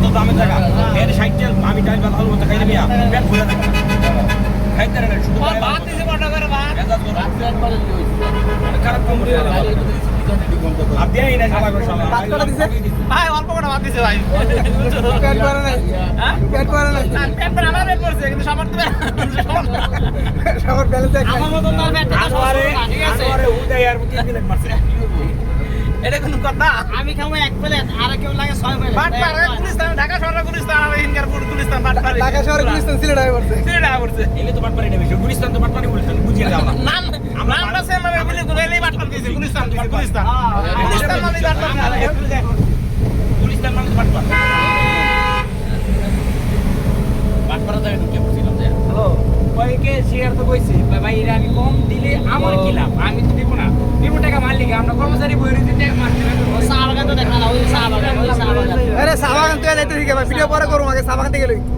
তো দামের টাকা এর 60 আমি টাইম ভালো মতো খাইলে মিয়া পেট ভরে থাকে খাইতে না শুধু ভাত দিছে বড় করে ভাত খারাপ কম করে আপনি এই না সবাই করে সবাই ভাত করে দিছে ভাই অল্প করে ভাত দিছে ভাই পেট ভরে নাই হ্যাঁ পেট ভরে নাই না পেট ভরে আমার পেট ভরছে কিন্তু সবার তো সবার ব্যালেন্স আমার মত তার পেট ঠিক আছে আরে উদয় আর কি দিলেন মারছে এটা কোন কথা আমি খাবো এক প্লেট আর কেউ লাগে 6 প্লেট বাট পারে গুলিস্তান ঢাকা শহরে গুলিস্তান আর ইনকার গুলিস্তান বাট পারে ঢাকা শহরে গুলিস্তান সিলেট আই পড়ছে এলে তো বাট পারে এটা বেশি গুলিস্তান তো বাট পারে গুলিস্তান বুঝিয়ে দাও না নাম আমরা সেম ভাবে বলি গুলিস্তান বাট পারে দিয়েছে গুলিস্তান গুলিস্তান মানে বাট পারে গুলিস্তান মানে বাট পারে বাট পারে তো ঢুকে পড়ছিলাম যে হ্যালো কয়কে শেয়ার তো কইছি ভাই এরা আমি কম দিলে আমার কি লাভ আমি তো দিব না দিব টাকা মালিক আমরা কর্মচারী বইরে দিতে মারতে চা বাগান তো দেখা না ওই চা বাগান আরে চা বাগান তুই যাইতে ঠিক আছে ভিডিও পরে করব আগে চা বাগান থেকে লই